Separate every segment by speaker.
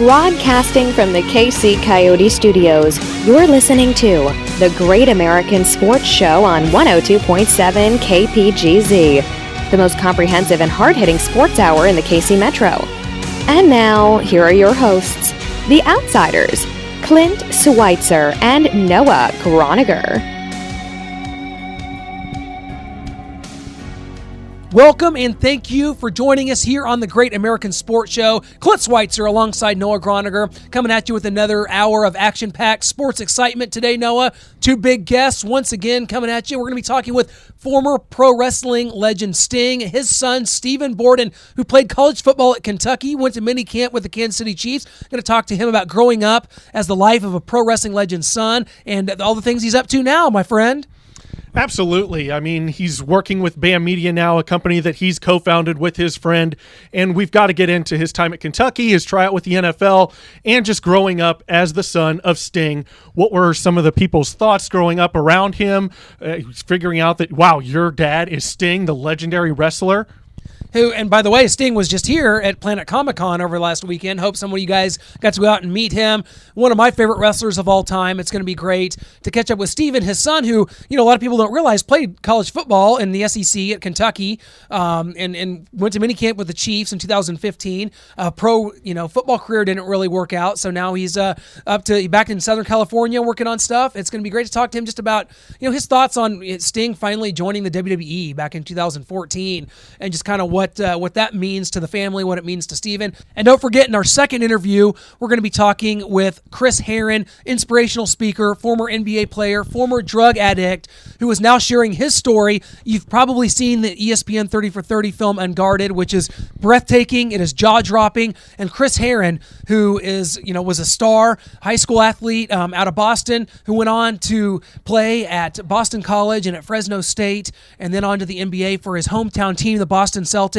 Speaker 1: Broadcasting from the KC Coyote Studios, you're listening to The Great American Sports Show on 102.7 KPGZ, the most comprehensive and hard-hitting sports hour in the KC Metro. And now, here are your hosts, the Outsiders, Clint Schweitzer and Noah Groniger.
Speaker 2: Welcome and thank you for joining us here on the Great American Sports Show. Clint Schweitzer alongside Noah Groniger coming at you with another hour of action-packed sports excitement today, Noah. Two big guests once again coming at you. We're going to be talking with former pro wrestling legend Sting, his son Stephen Borden, who played college football at Kentucky, went to minicamp with the Kansas City Chiefs. Going to talk to him about growing up as the life of a pro wrestling legend's son and all the things he's up to now, my friend.
Speaker 3: Absolutely. I mean, he's working with BAM Media now, a company that he's co-founded with his friend, and we've got to get into his time at Kentucky, his tryout with the NFL, and just growing up as the son of Sting. What were some of the people's thoughts growing up around him, figuring out that, wow, your dad is Sting, the legendary wrestler?
Speaker 2: Who, and by the way, Sting was just here at Planet Comic-Con over last weekend. Hope some of you guys got to go out and meet him. One of my favorite wrestlers of all time. It's going to be great to catch up with Steven, his son, who, a lot of people don't realize played college football in the SEC at Kentucky, and went to minicamp with the Chiefs in 2015. Pro, football career didn't really work out, so now he's back in Southern California working on stuff. It's going to be great to talk to him just about, his thoughts on Sting finally joining the WWE back in 2014, and just kind of what that means to the family, what it means to Steven. And don't forget, in our second interview, we're going to be talking with Chris Herren, inspirational speaker, former NBA player, former drug addict, who is now sharing his story. You've probably seen the ESPN 30 for 30 film Unguarded, which is breathtaking. It is jaw-dropping. And Chris Herren, who is, was a star high school athlete out of Boston, who went on to play at Boston College and at Fresno State, and then on to the NBA for his hometown team, the Boston Celtics.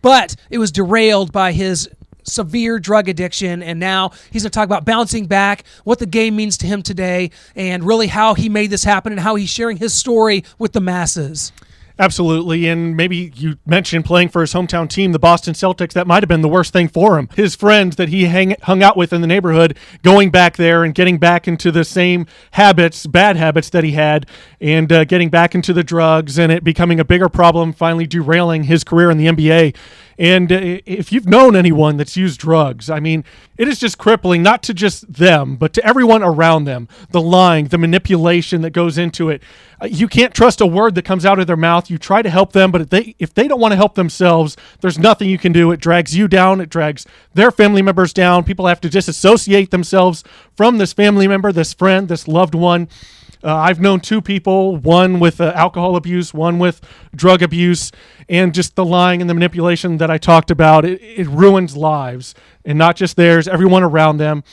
Speaker 2: But it was derailed by his severe drug addiction, and now he's going to talk about bouncing back, what the game means to him today, and really how he made this happen and how he's sharing his story with the masses.
Speaker 3: Absolutely, and maybe you mentioned playing for his hometown team, the Boston Celtics. That might have been the worst thing for him. His friends that he hung out with in the neighborhood, going back there and getting back into the same habits, bad habits that he had, and getting back into the drugs, and it becoming a bigger problem, finally derailing his career in the NBA. And if you've known anyone that's used drugs, I mean, it is just crippling, not to just them, but to everyone around them. The lying, the manipulation that goes into it. You can't trust a word that comes out of their mouth. You try to help them, but if they don't want to help themselves, there's nothing you can do. It drags you down. It drags their family members down. People have to disassociate themselves from this family member, this friend, this loved one. I've known two people, one with alcohol abuse, one with drug abuse, and just the lying and the manipulation that I talked about. It ruins lives, and not just theirs, everyone around them.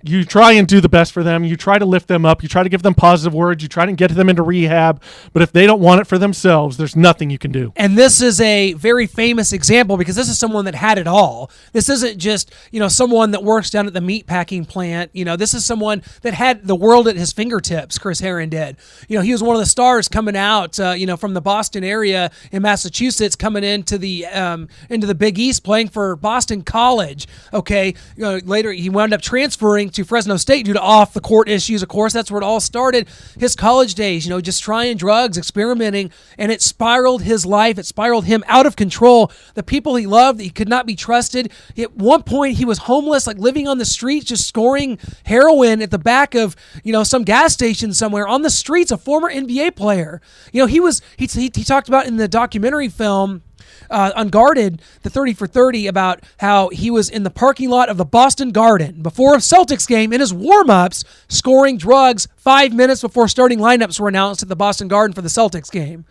Speaker 3: You try and do the best for them. You try to lift them up. You try to give them positive words. You try to get them into rehab. But if they don't want it for themselves, there's nothing you can do.
Speaker 2: And this is a very famous example because this is someone that had it all. This isn't just, someone that works down at the meat packing plant. This is someone that had the world at his fingertips, Chris Herren did. He was one of the stars coming out, from the Boston area in Massachusetts, coming into the Big East, playing for Boston College. Okay, later he wound up transferring to Fresno State due to off-the-court issues, of course. That's where it all started. His college days, just trying drugs, experimenting, and it spiraled his life. It spiraled him out of control. The people he loved, he could not be trusted. At one point, he was homeless, like living on the streets, just scoring heroin at the back of, some gas station somewhere on the streets, a former NBA player. He talked about in the documentary film, Unguarded, the 30 for 30, about how he was in the parking lot of the Boston Garden before a Celtics game in his warm-ups, scoring drugs 5 minutes before starting lineups were announced at the Boston Garden for the Celtics game.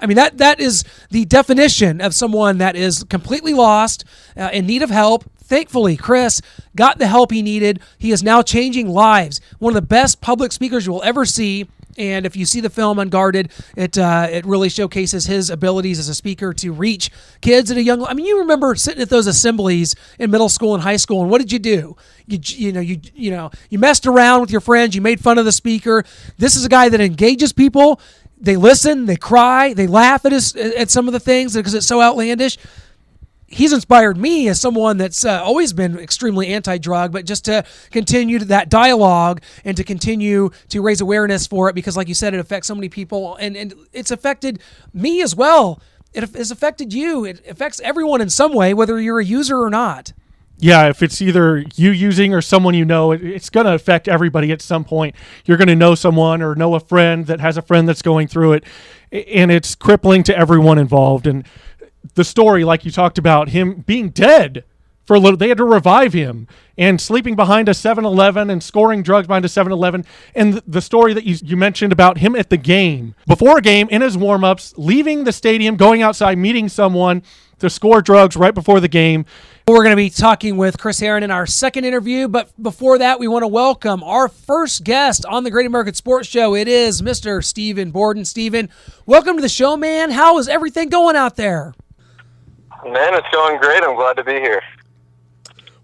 Speaker 2: I mean, that is the definition of someone that is completely lost, in need of help. Thankfully, Chris got the help he needed. He is now changing lives. One of the best public speakers you will ever see. And if you see the film Unguarded, it really showcases his abilities as a speaker to reach kids at a young. I mean, you remember sitting at those assemblies in middle school and high school, and what did you do? You messed around with your friends. You made fun of the speaker. This is a guy that engages people. They listen, they cry, they laugh at some of the things because it's so outlandish. he's inspired me as someone that's always been extremely anti-drug, but just to continue that dialogue and to continue to raise awareness for it, because like you said, it affects so many people, and it's affected me as well. It has affected you. It affects everyone in some way, whether you're a user or not.
Speaker 3: Yeah, if it's either you using or someone you know, it's going to affect everybody at some point. You're going to know someone or know a friend that has a friend that's going through it, and it's crippling to everyone involved. And the story, like you talked about, him being dead for a little, they had to revive him, and sleeping behind a 7-Eleven and scoring drugs behind a 7-Eleven. And the story that you mentioned about him at the game, before a game, in his warm-ups, leaving the stadium, going outside, meeting someone to score drugs right before the game.
Speaker 2: We're going to be talking with Chris Herren in our second interview, but before that, we want to welcome our first guest on the Great American Sports Show. It is Mr. Stephen Borden. Stephen, welcome to the show, man. How is everything going out there?
Speaker 4: Man, it's going great. I'm glad to be here.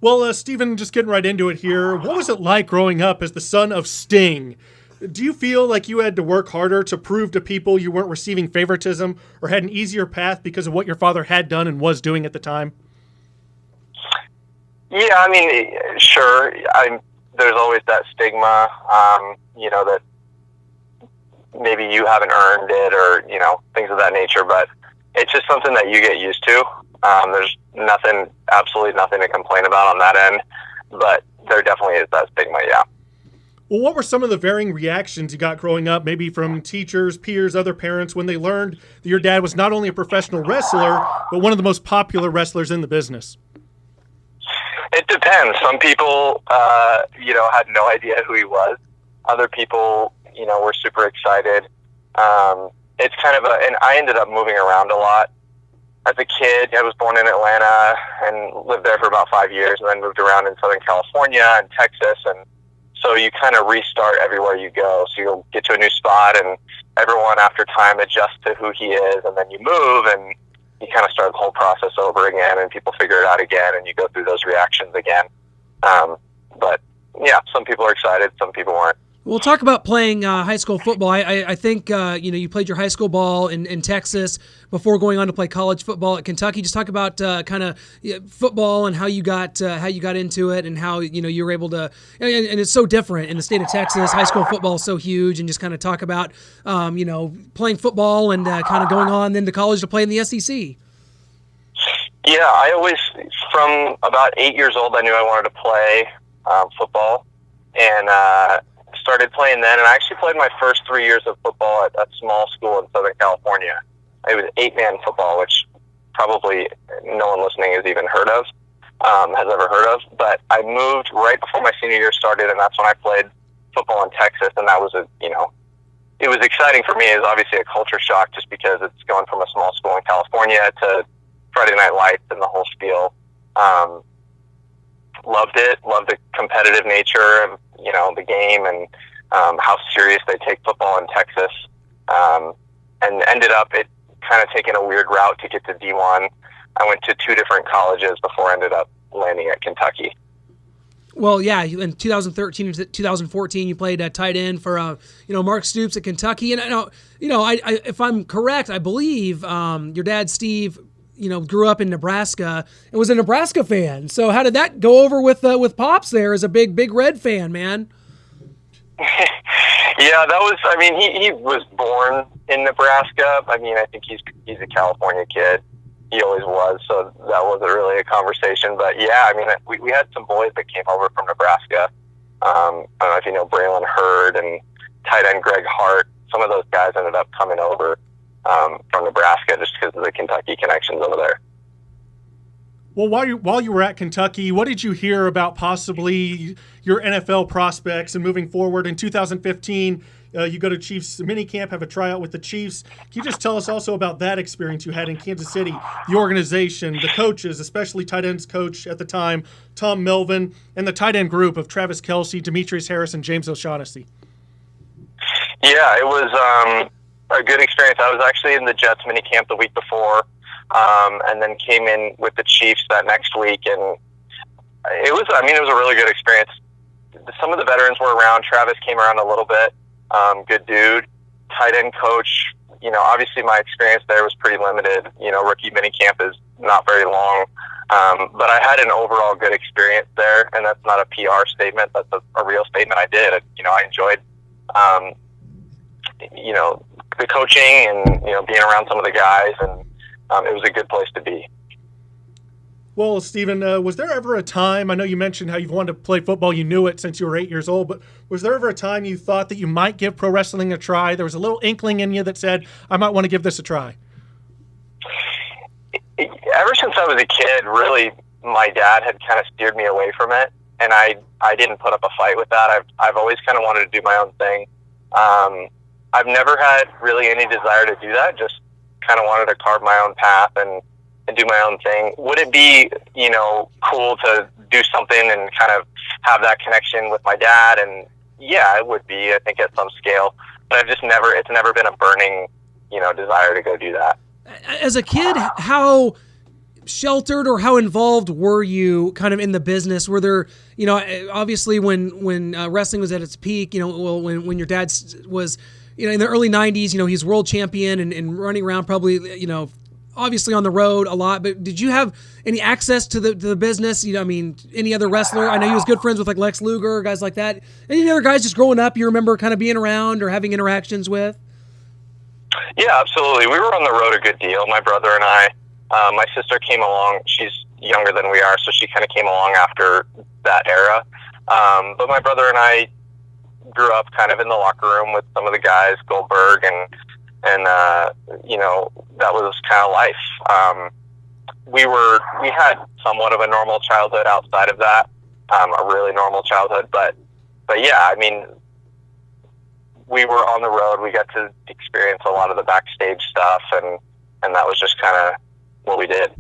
Speaker 3: Well, Stephen, just getting right into it here, what was it like growing up as the son of Sting? Do you feel like you had to work harder to prove to people you weren't receiving favoritism, or had an easier path because of what your father had done and was doing at the time?
Speaker 4: Yeah, I mean, sure. There's always that stigma, that maybe you haven't earned it, or, things of that nature, but it's just something that you get used to. There's absolutely nothing to complain about on that end, but there definitely is that stigma, yeah.
Speaker 3: Well, what were some of the varying reactions you got growing up, maybe from teachers, peers, other parents, when they learned that your dad was not only a professional wrestler, but one of the most popular wrestlers in the business?
Speaker 4: It depends. Some people, had no idea who he was. Other people, were super excited. It's kind of and I ended up moving around a lot. As a kid, I was born in Atlanta and lived there for about 5 years, and then moved around in Southern California and Texas, and so you kind of restart everywhere you go. So you'll get to a new spot, and everyone after time adjusts to who he is, and then you move, and you kind of start the whole process over again, and people figure it out again, and you go through those reactions again. But yeah, some people are excited, some people aren't.
Speaker 2: We'll talk about playing high school football. I think you played your high school ball in Texas before going on to play college football at Kentucky. Just talk about kind of football and how you got into it, and how you were able to. And it's so different in the state of Texas. High school football is so huge, and just kind of talk about playing football and kind of going on then to college to play in the SEC.
Speaker 4: Yeah, I always, from about 8 years old, I knew I wanted to play football, and started playing then. And I actually played my first 3 years of football at a small school in Southern California. It was 8-man football, which probably no one listening has even has ever heard of. But I moved right before my senior year started, and that's when I played football in Texas. And that was it was exciting for me. It was obviously a culture shock, just because it's going from a small school in California to Friday Night Lights and the whole spiel. Loved it. Loved the competitive nature of the game, and how serious they take football in Texas. And ended up it kind of taking a weird route to get to D1. I went to 2 different colleges before I ended up landing at Kentucky.
Speaker 2: Well, yeah, in 2013 to 2014, you played tight end for Mark Stoops at Kentucky, and I if I'm correct, I believe your dad Steve grew up in Nebraska and was a Nebraska fan. So how did that go over with Pops there as a big Red fan, man?
Speaker 4: Yeah, that was, he was born in Nebraska. I think he's a California kid. He always was, so that wasn't really a conversation. But yeah, we had some boys that came over from Nebraska. I don't know if you know Braylon Hurd and tight end Greg Hart. Some of those guys ended up coming over from Nebraska just because of the Kentucky connections over there.
Speaker 3: Well, while you were at Kentucky, what did you hear about possibly your NFL prospects and moving forward? In 2015, you go to Chiefs minicamp, have a tryout with the Chiefs. Can you just tell us also about that experience you had in Kansas City, the organization, the coaches, especially tight ends coach at the time, Tom Melvin, and the tight end group of Travis Kelce, Demetrius Harris, and James O'Shaughnessy?
Speaker 4: Yeah, it was a good experience. I was actually in the Jets minicamp the week before, and then came in with the Chiefs that next week, and it was a really good experience. Some of the veterans were around. Travis came around a little bit. Good dude. Tight end coach, obviously my experience there was pretty limited. Rookie minicamp is not very long. But I had an overall good experience there, and that's not a PR statement. That's a real statement I did. I enjoyed, the coaching and, being around some of the guys, and it was a good place to be.
Speaker 3: Well, Stephen, was there ever a time, I know you mentioned how you've wanted to play football, you knew it since you were 8 years old, but was there ever a time you thought that you might give pro wrestling a try? There was a little inkling in you that said, I might want to give this a try.
Speaker 4: Ever since I was a kid, really, my dad had kind of steered me away from it, and I didn't put up a fight with that. I've always kind of wanted to do my own thing. I've never had really any desire to do that, just kind of wanted to carve my own path and do my own thing. Would it be, cool to do something and kind of have that connection with my dad? And yeah, it would be, I think, at some scale, but it's never been a burning, desire to go do that.
Speaker 2: As a kid, how sheltered or how involved were you kind of in the business? Were there, obviously when wrestling was at its peak, when your dad was, in the early 90s, he's world champion and running around probably, obviously on the road a lot, but did you have any access to the business? Any other wrestler? I know he was good friends with like Lex Luger, guys like that. Any other guys just growing up you remember kind of being around or having interactions with?
Speaker 4: Yeah, absolutely. We were on the road a good deal. My brother and I, my sister came along. She's younger than we are, so she kind of came along after that era. But my brother and I grew up kind of in the locker room with some of the guys, Goldberg, and that was kind of life. We had somewhat of a normal childhood outside of that, a really normal childhood, but yeah, we were on the road. We got to experience a lot of the backstage stuff, and that was just kind of what we did.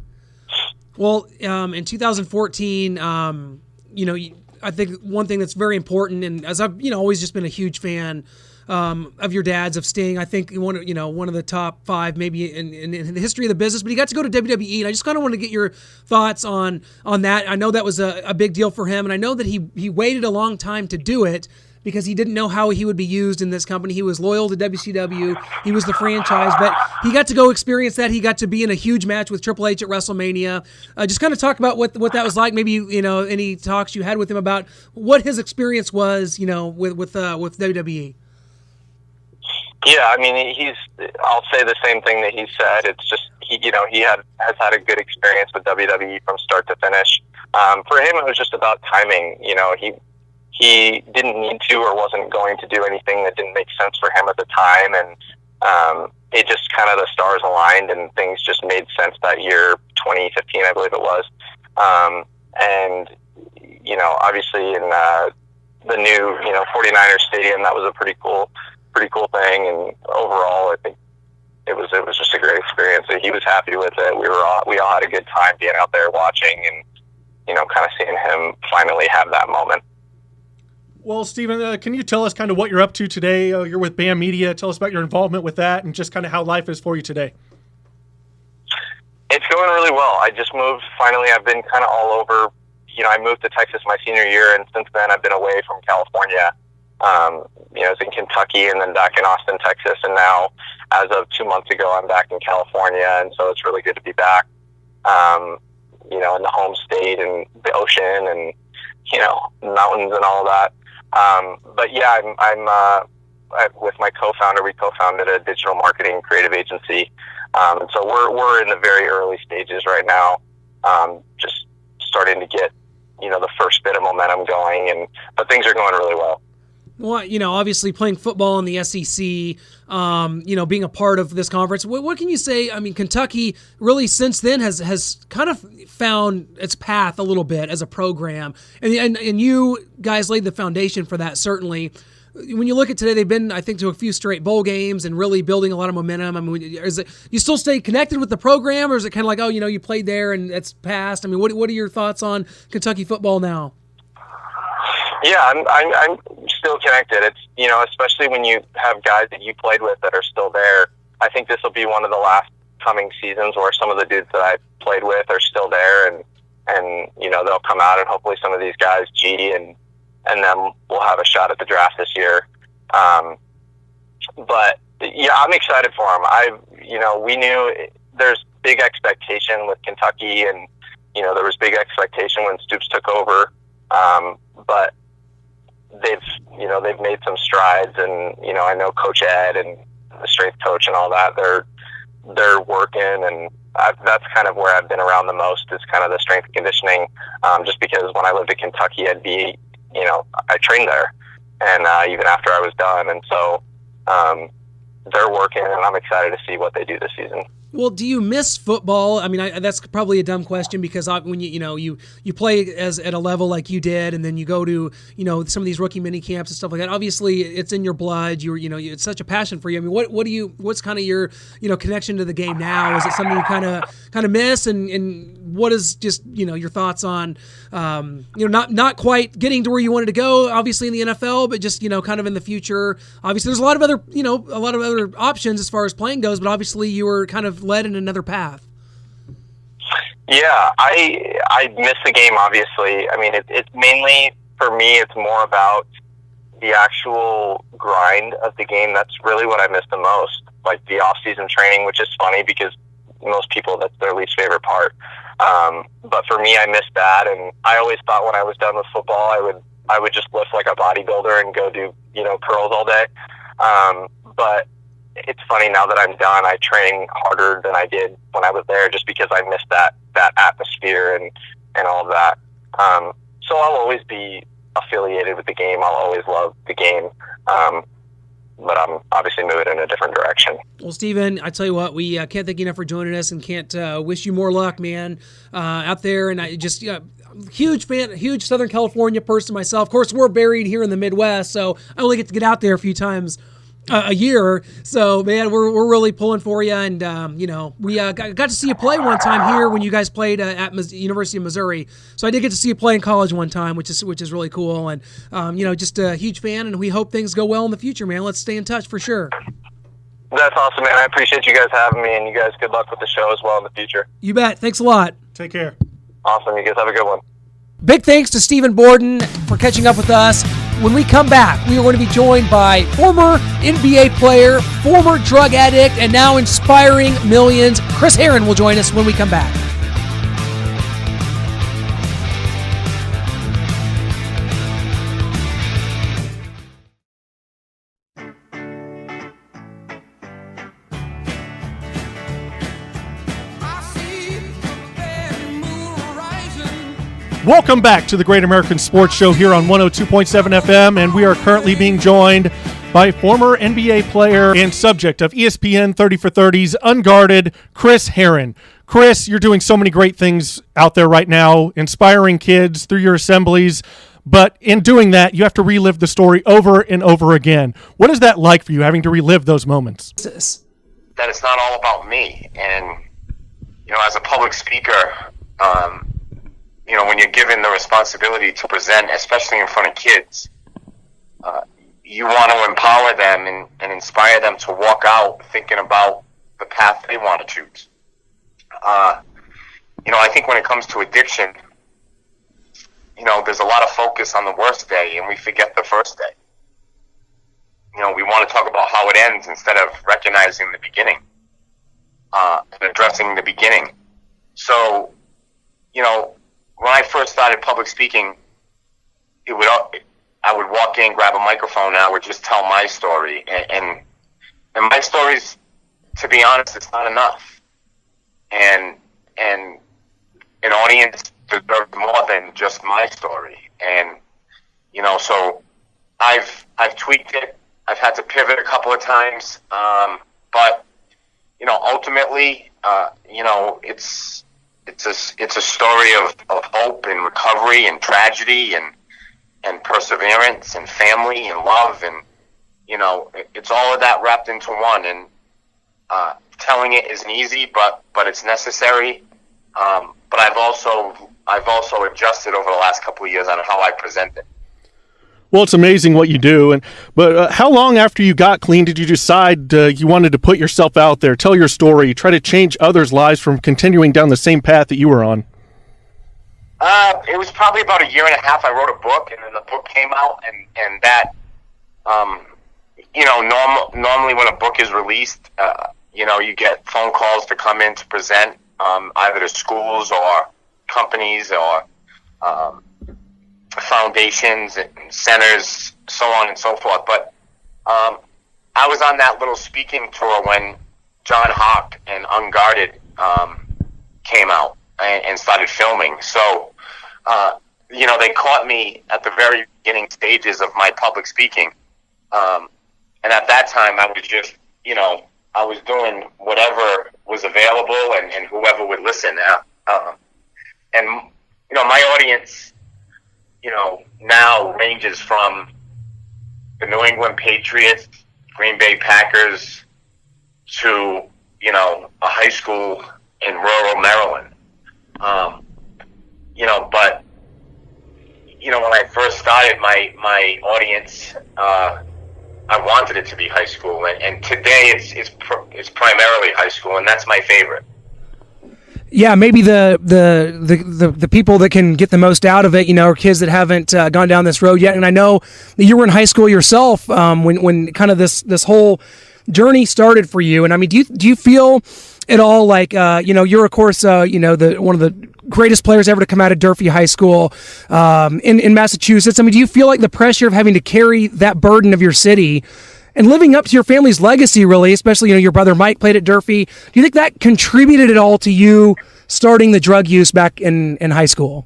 Speaker 2: Well, in 2014, I think one thing that's very important, and as I've always just been a huge fan of your dad's, of Sting. I think one of the top 5 maybe in the history of the business. But he got to go to WWE, and I just kind of want to get your thoughts on that. I know that was a big deal for him, and I know that he waited a long time to do it because he didn't know how he would be used in this company. He was loyal to WCW. He was the franchise, but he got to go experience that. He got to be in a huge match with Triple H at WrestleMania. Just kind of talk about what that was like. Maybe any talks you had with him about what his experience was, with WWE.
Speaker 4: Yeah, I'll say the same thing that he said. It's just he has had a good experience with WWE from start to finish. For him, it was just about timing. He didn't need to or wasn't going to do anything that didn't make sense for him at the time, and it just kind of the stars aligned and things just made sense that year, 2015, I believe it was. And obviously in the new 49ers stadium, that was a pretty cool thing, and overall I think it was just a great experience. He was happy with it. We all had a good time being out there watching and kind of seeing him finally have that moment.
Speaker 3: Well, Stephen, can you tell us kind of what you're up to today? You're with BAM Media. Tell us about your involvement with that and just kind of how life is for you today.
Speaker 4: It's going really well. I just moved. Finally, I've been kind of all over. I moved to Texas my senior year, and since then I've been away from California. I was in Kentucky and then back in Austin, Texas, and now, as of 2 months ago, I'm back in California, and so it's really good to be back, in the home state and the ocean and, mountains and all of that. But yeah, I'm with my co-founder, we co-founded a digital marketing creative agency. And so we're in the very early stages right now, just starting to get, the first bit of momentum going, but things are going really well.
Speaker 2: Well, obviously playing football in the SEC, being a part of this conference, what can you say? Kentucky really since then has kind of found its path a little bit as a program, and you guys laid the foundation for that, certainly. When you look at today, they've been, I think, to a few straight bowl games and really building a lot of momentum. Is it you still stay connected with the program, or is it kind of like, you played there and it's passed? What are your thoughts on Kentucky football now?
Speaker 4: Yeah, I'm still connected. It's, especially when you have guys that you played with that are still there. I think this will be one of the last coming seasons where some of the dudes that I played with are still there, and they'll come out, and hopefully some of these guys, G and them, will have a shot at the draft this year. But Yeah, I'm excited for him. We knew there's big expectation with Kentucky, and there was big expectation when Stoops took over. But they've made some strides, and I know Coach Ed and the strength coach and all that. They're working, and that's kind of where I've been around the most, is kind of the strength and conditioning. Just because when I lived in Kentucky, I trained there, and even after I was done, and so they're working, and I'm excited to see what they do this season.
Speaker 2: Well, do you miss football? I mean, that's probably a dumb question, because when you play at a level like you did, and then you go to some of these rookie mini camps and stuff like that. Obviously, it's in your blood. It's such a passion for you. I mean, what's kind of your connection to the game now? Is it something you kind of miss? And what is just your thoughts on not quite getting to where you wanted to go, obviously in the NFL, but just kind of in the future. Obviously, there's a lot of other options as far as playing goes, but obviously you were kind of led in another path.
Speaker 4: Yeah, I miss the game, obviously. I mean, it's mainly, for me, it's more about the actual grind of the game. That's really what I miss the most, like the off-season training, which is funny because most people, that's their least favorite part. But for me, I miss that, and I always thought when I was done with football, I would just lift like a bodybuilder and go do curls all day. But it's funny, now that I'm done, I train harder than I did when I was there, just because I missed that atmosphere and all of that. So I'll always be affiliated with the game. I'll always love the game. But I'm obviously moving in a different direction.
Speaker 2: Well, Steven, I tell you what, we can't thank you enough for joining us, and can't wish you more luck, man, out there. And I just huge fan, huge Southern California person myself. Of course, we're buried here in the Midwest, so I only get to get out there a few times a year. So, man, we're really pulling for you. And, we got to see you play one time here when you guys played at University of Missouri. So I did get to see you play in college one time, which is really cool. And, just a huge fan, and we hope things go well in the future, man. Let's stay in touch for sure.
Speaker 4: That's awesome, man. I appreciate you guys having me, and you guys, good luck with the show as well in the future.
Speaker 2: You bet. Thanks a lot.
Speaker 3: Take care.
Speaker 4: Awesome. You guys have a good one.
Speaker 2: Big thanks to Stephen Borden for catching up with us. When we come back, we are going to be joined by former NBA player, former drug addict, and now inspiring millions. Chris Herren will join us when we come back.
Speaker 3: Welcome back to the Great American Sports Show here on 102.7 FM, and we are currently being joined by former NBA player and subject of ESPN 30 for 30's Unguarded, Chris Herren. Chris, you're doing so many great things out there right now, inspiring kids through your assemblies, but in doing that, you have to relive the story over and over again. What is that like for you, having to relive those moments?
Speaker 5: That it's not all about me, and as a public speaker, when you're given the responsibility to present, especially in front of kids, you want to empower them and inspire them to walk out thinking about the path they want to choose. I think when it comes to addiction, there's a lot of focus on the worst day, and we forget the first day. We want to talk about how it ends instead of recognizing the beginning, and addressing the beginning. So, when I first started public speaking, I would walk in, grab a microphone, and I would just tell my story. And my stories, to be honest, it's not enough. And an audience deserves more than just my story. And so I've tweaked it. I've had to pivot a couple of times, but ultimately, it's a story of hope and recovery and tragedy and perseverance and family and love, and it's all of that wrapped into one. And telling it isn't easy, but it's necessary. But I've also adjusted over the last couple of years on how I present it.
Speaker 3: Well, it's amazing what you do. But how long after you got clean did you decide you wanted to put yourself out there, tell your story, try to change others' lives from continuing down the same path that you were on?
Speaker 5: It was probably about a year and a half. I wrote a book, and then the book came out, and that normally when a book is released, you get phone calls to come in to present, either to schools or companies or foundations and centers, so on and so forth. But I was on that little speaking tour when John Hawk and Unguarded came out and started filming. So, they caught me at the very beginning stages of my public speaking. And at that time, I was just, I was doing whatever was available and whoever would listen. My audience, now ranges from the New England Patriots, Green Bay Packers, to, a high school in rural Maryland. But, when I first started my audience, I wanted it to be high school, and today it's primarily high school, and that's my favorite.
Speaker 2: Yeah, maybe the people that can get the most out of it, are kids that haven't gone down this road yet. And I know that you were in high school yourself when kind of this whole journey started for you. And I mean, do you feel at all like you're of course one of the greatest players ever to come out of Durfee High School in Massachusetts? I mean, do you feel like the pressure of having to carry that burden of your city and living up to your family's legacy, really, especially, your brother Mike played at Durfee. Do you think that contributed at all to you starting the drug use back in high school?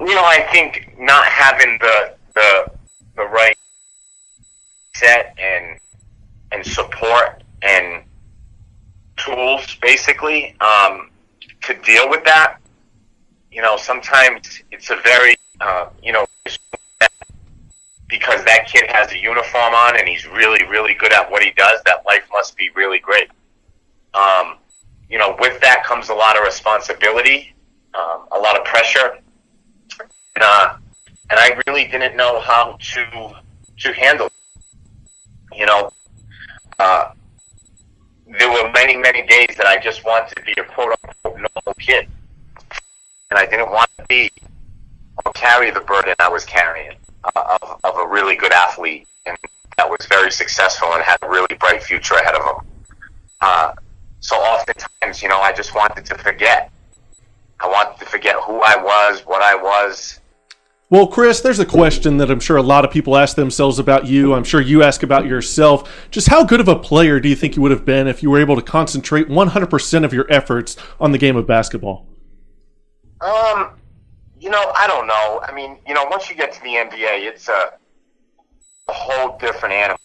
Speaker 5: I think not having the right set and support and tools, basically, to deal with that. Sometimes it's a very, because that kid has a uniform on and he's really, really good at what he does, that life must be really great. With that comes a lot of responsibility, a lot of pressure, and I really didn't know how to handle it. There were many, many days that I just wanted to be a quote-unquote normal kid, and I didn't want to be or carry the burden I was carrying of a really good athlete and that was very successful and had a really bright future ahead of him. So oftentimes, I just wanted to forget. I wanted to forget who I was, what I was.
Speaker 3: Well, Chris, there's a question that I'm sure a lot of people ask themselves about you. I'm sure you ask about yourself. Just how good of a player do you think you would have been if you were able to concentrate 100% of your efforts on the game of basketball?
Speaker 5: I don't know. I mean, once you get to the NBA, it's a whole different animal.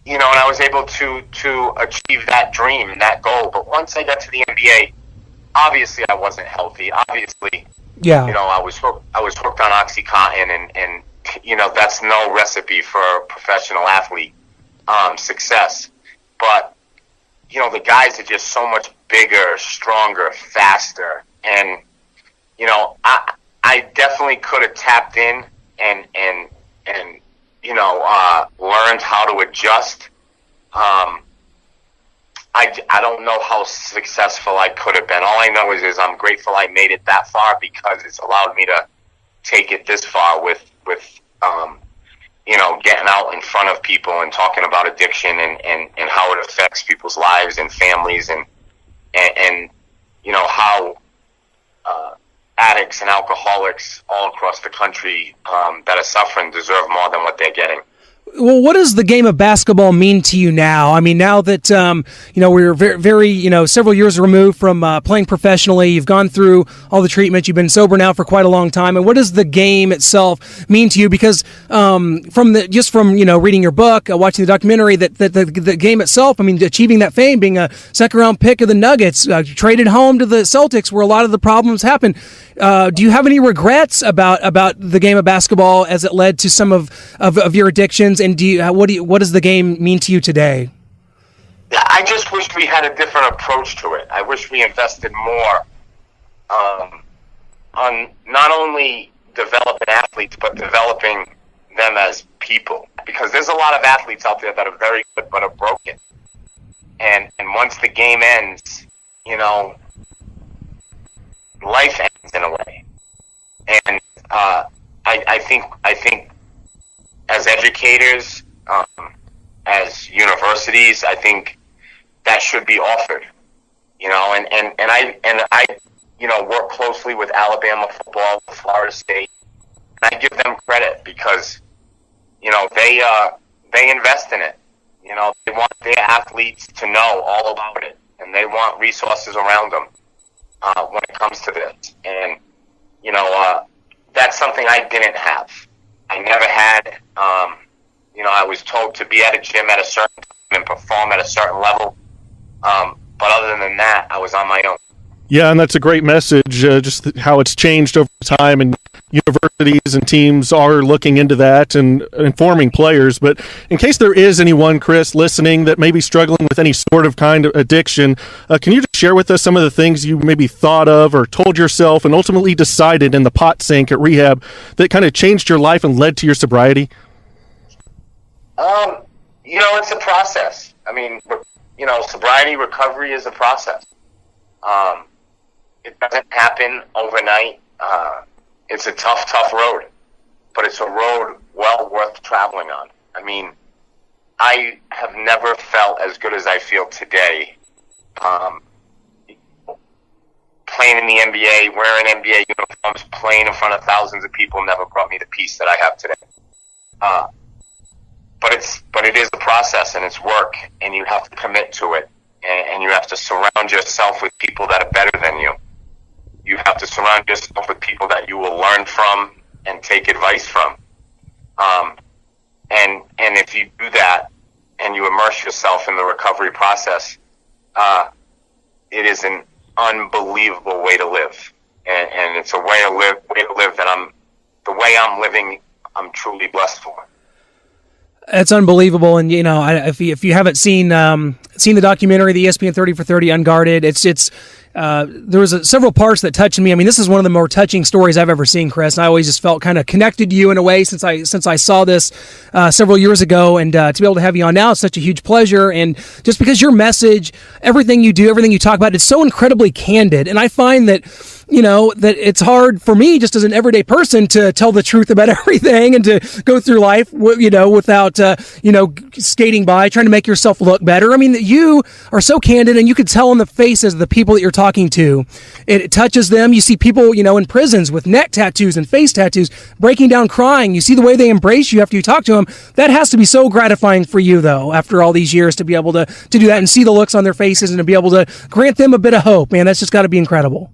Speaker 5: And I was able to achieve that dream, that goal. But once I got to the NBA, obviously I wasn't healthy. Obviously, I was hooked on OxyContin, and that's no recipe for a professional athlete success. But the guys are just so much bigger, stronger, faster, and I definitely could have tapped in and learned how to adjust. I don't know how successful I could have been. All I know is I'm grateful I made it that far, because it's allowed me to take it this far with getting out in front of people and talking about addiction and how it affects people's lives and families and how addicts and alcoholics all across the country that are suffering deserve more than what they're getting.
Speaker 2: Well, what does the game of basketball mean to you now? I mean, now that, we're very, very, several years removed from playing professionally, you've gone through all the treatment, you've been sober now for quite a long time. And what does the game itself mean to you? Because from reading your book, watching the documentary, that the game itself, I mean, achieving that fame, being a second round pick of the Nuggets, traded home to the Celtics where a lot of the problems happen. Do you have any regrets about the game of basketball as it led to some of your addictions? And what does the game mean to you today?
Speaker 5: I just wish we had a different approach to it. I wish we invested more on not only developing athletes, but developing them as people. Because there's a lot of athletes out there that are very good but are broken. And once the game ends, life ends in a way. And I think as educators, as universities. I think that should be offered. I work closely with Alabama football, Florida State, and I give them credit because they invest in it. They want their athletes to know all about it, and they want resources around them when it comes to this. And that's something I didn't have. I never had. I was told to be at a gym at a certain time and perform at a certain level. But other than that, I was on my own.
Speaker 3: Yeah, and that's a great message, just how it's changed over time, and universities and teams are looking into that and informing players. But in case there is anyone, Chris, listening that may be struggling with any sort of kind of addiction, can you just share with us some of the things you maybe thought of or told yourself and ultimately decided in the pot sink at rehab that kind of changed your life and led to your sobriety?
Speaker 5: It's a process. I mean, sobriety recovery is a process. It doesn't happen overnight. It's a tough road, but it's a road well worth traveling on. I mean, I have never felt as good as I feel today. Playing in the NBA, wearing NBA uniforms, playing in front of thousands of people never brought me the peace that I have today. But it is a process, and it's work, and you have to commit to it, and you have to surround yourself with people that are better than you. You have to surround yourself with people that you will learn from and take advice from. And if you do that and you immerse yourself in the recovery process, it is an unbelievable way to live, and it's a way to live that the way I'm living, I'm truly blessed for.
Speaker 2: It's unbelievable, and if you haven't seen the documentary, the ESPN 30 for 30 Unguarded, there was several parts that touched me. I mean, this is one of the more touching stories I've ever seen, Chris. And I always just felt kind of connected to you in a way since I saw this several years ago, and to be able to have you on now is such a huge pleasure. And just because your message, everything you do, everything you talk about, it's so incredibly candid, and I find that that it's hard for me just as an everyday person to tell the truth about everything and to go through life, without, skating by, trying to make yourself look better. I mean, that you are so candid, and you could tell in the faces of the people that you're talking to. It touches them. You see people, in prisons with neck tattoos and face tattoos, breaking down crying. You see the way they embrace you after you talk to them. That has to be so gratifying for you, though, after all these years, to be able to do that and see the looks on their faces and to be able to grant them a bit of hope. Man, that's just got to be incredible.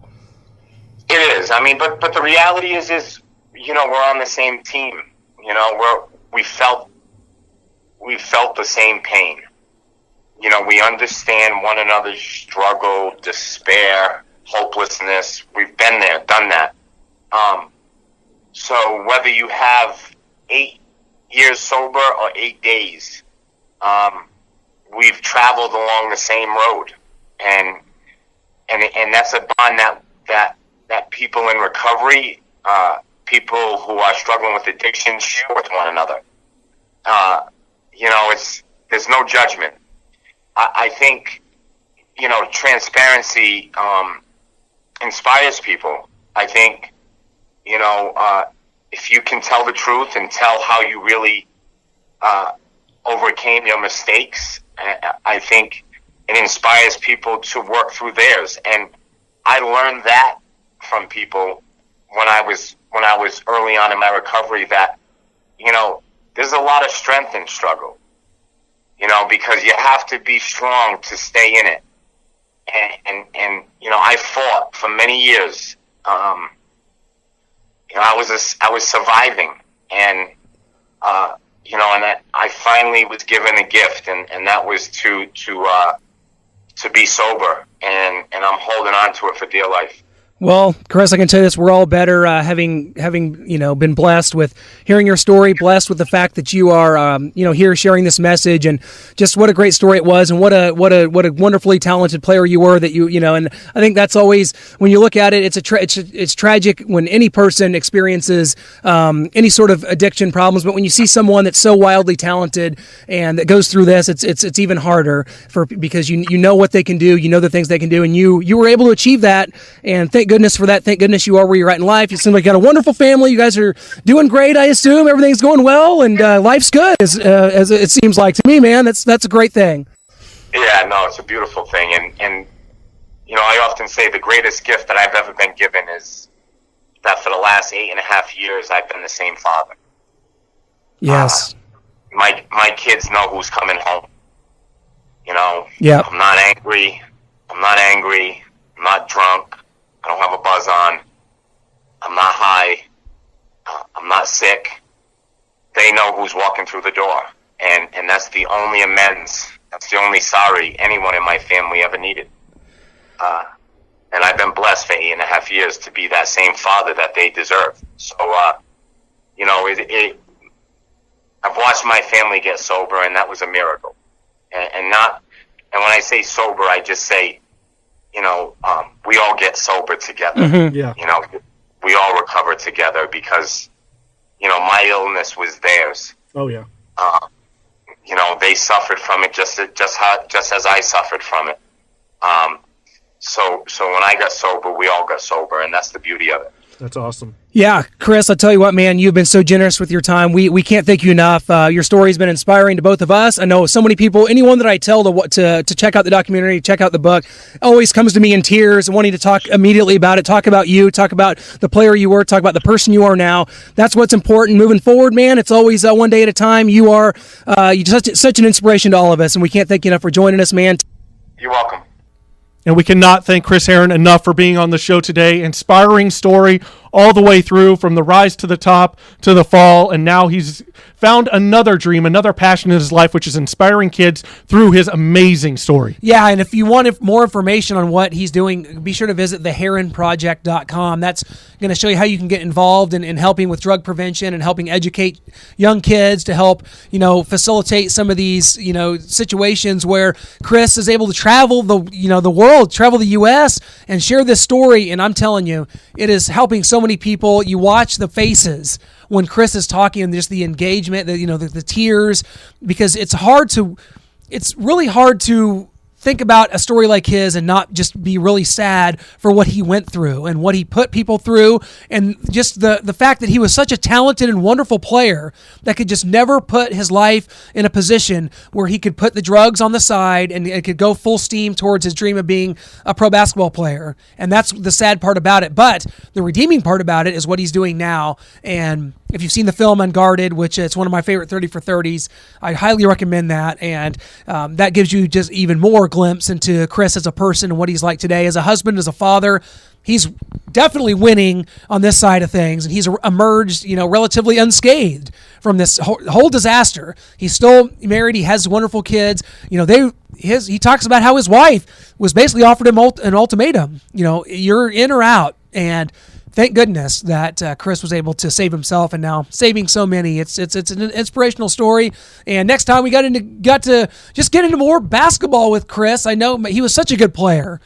Speaker 5: It is. I mean, but the reality is we're on the same team. We felt the same pain. We understand one another's struggle, despair, hopelessness. We've been there, done that. So whether you have 8 years sober or 8 days, we've traveled along the same road, and that's a bond that people in recovery, people who are struggling with addiction, share with one another. There's no judgment. I think, transparency inspires people. I think, if you can tell the truth and tell how you really overcame your mistakes, I think it inspires people to work through theirs. And I learned that from people when I was early on in my recovery, that there's a lot of strength in struggle, because you have to be strong to stay in it, and I fought for many years. I was surviving, and and that I finally was given a gift, and that was to be sober, and I'm holding on to it for dear life.
Speaker 2: Well, Chris, I can tell you this: we're all better having been blessed with hearing your story, blessed with the fact that you are here sharing this message, and just what a great story it was, and what a wonderfully talented player you were. That and I think that's always, when you look at it, it's tragic when any person experiences any sort of addiction problems, but when you see someone that's so wildly talented and that goes through this, it's even harder because you know what they can do, you know the things they can do, and you were able to achieve that, and thank goodness for that. Thank goodness you are where you're at in life. You seem like you got a wonderful family. You guys are doing great, I assume. Everything's going well, and life's good, as it seems like to me, man. That's a great thing.
Speaker 5: Yeah, no, it's a beautiful thing. And you know, I often say the greatest gift that I've ever been given is that for the last 8.5 years, I've been the same father.
Speaker 2: Yes.
Speaker 5: My kids know who's coming home. You know,
Speaker 2: yeah.
Speaker 5: I'm not angry. I'm not drunk. I don't have a buzz on. I'm not high. I'm not sick. They know who's walking through the door. And that's the only amends. That's the only sorry anyone in my family ever needed. And I've been blessed for 8.5 years to be that same father that they deserve. So, you know, I've watched my family get sober, and that was a miracle. And when I say sober, I just say, you know, we all get sober together.
Speaker 2: Mm-hmm.
Speaker 3: Yeah.
Speaker 5: You know, we all recover together because, you know, my illness was theirs.
Speaker 3: Oh yeah.
Speaker 5: You know, they suffered from it just as I suffered from it. So when I got sober, we all got sober, and that's the beauty of it.
Speaker 3: That's awesome.
Speaker 2: Yeah, Chris, I'll tell you what, man, you've been so generous with your time. We can't thank you enough. Your story's been inspiring to both of us. I know so many people, anyone that I tell to check out the documentary, check out the book, always comes to me in tears, wanting to talk immediately about it, talk about you, talk about the player you were, talk about the person you are now. That's what's important moving forward, man. It's always one day at a time. You are such an inspiration to all of us, and we can't thank you enough for joining us, man.
Speaker 5: You're welcome.
Speaker 3: And we cannot thank Chris Herren enough for being on the show today. Inspiring story all the way through, from the rise to the top to the fall. And now he's found another dream, another passion in his life, which is inspiring kids through his amazing story.
Speaker 2: Yeah, and if you want more information on what he's doing, be sure to visit theherrenproject.com. That's going to show you how you can get involved in helping with drug prevention and helping educate young kids to help, you know, facilitate some of these, you know, situations where Chris is able to travel the world, travel the U.S. and share this story. And I'm telling you, it is helping so many people. You watch the faces when Chris is talking and just the engagement, the tears, because it's really hard to think about a story like his and not just be really sad for what he went through and what he put people through, and just the fact that he was such a talented and wonderful player that could just never put his life in a position where he could put the drugs on the side and it could go full steam towards his dream of being a pro basketball player. And that's the sad part about it. But the redeeming part about it is what he's doing now. And if you've seen the film Unguarded, which it's one of my favorite 30 for 30s, I highly recommend that. And that gives you just even more glimpse into Chris as a person and what he's like today as a husband, as a father. He's definitely winning on this side of things, and he's emerged, relatively unscathed from this whole disaster. He's still married. He has wonderful kids. He talks about how his wife was basically offered him an ultimatum. You're in or out. And thank goodness that Chris was able to save himself, and now saving so many. It's an inspirational story. And next time we got to just get into more basketball with Chris. I know he was such a good player.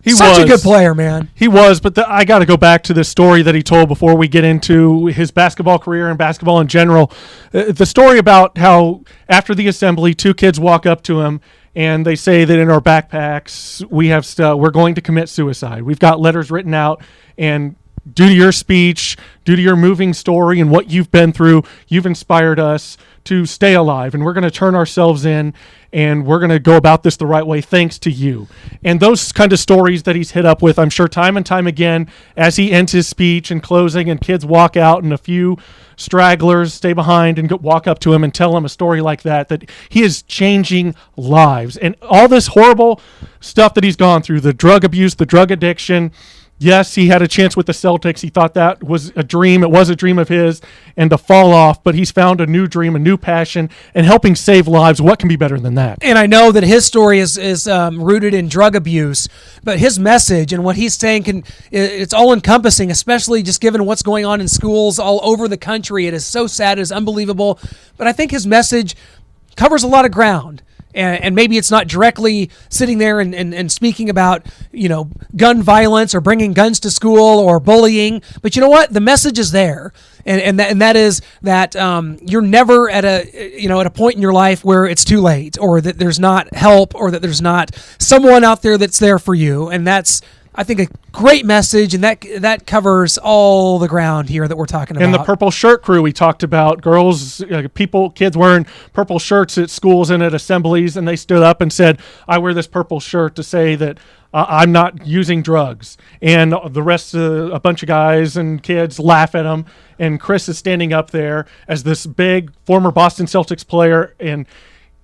Speaker 2: Such a good player, man.
Speaker 3: He was, but I got to go back to the story that he told before we get into his basketball career and basketball in general. The story about how after the assembly, two kids walk up to him and they say that in our backpacks we have we're going to commit suicide. We've got letters written out, and due to your speech, due to your moving story and what you've been through, you've inspired us to stay alive, and we're going to turn ourselves in, and we're going to go about this the right way thanks to you. And those kind of stories that he's hit up with, I'm sure time and time again, as he ends his speech and closing and kids walk out and a few stragglers stay behind and walk up to him and tell him a story like that he is changing lives. And all this horrible stuff that he's gone through, the drug abuse, the drug addiction. Yes, he had a chance with the Celtics. He thought that was a dream. It was a dream of his, and to fall off. But he's found a new dream, a new passion, and helping save lives. What can be better than that?
Speaker 2: And I know that his story is rooted in drug abuse, but his message and what he's saying it's all encompassing, especially just given what's going on in schools all over the country. It is so sad. It is unbelievable. But I think his message covers a lot of ground. And maybe it's not directly sitting there and speaking about, gun violence or bringing guns to school or bullying. But you know what? The message is there. And that is that you're never at a point in your life where it's too late, or that there's not help, or that there's not someone out there that's there for you. And that's I think, a great message, and that covers all the ground here that we're talking about.
Speaker 3: And the purple shirt crew we talked about, girls, kids wearing purple shirts at schools and at assemblies, and they stood up and said, I wear this purple shirt to say that I'm not using drugs. And the rest of a bunch of guys and kids laugh at him, and Chris is standing up there as this big former Boston Celtics player, and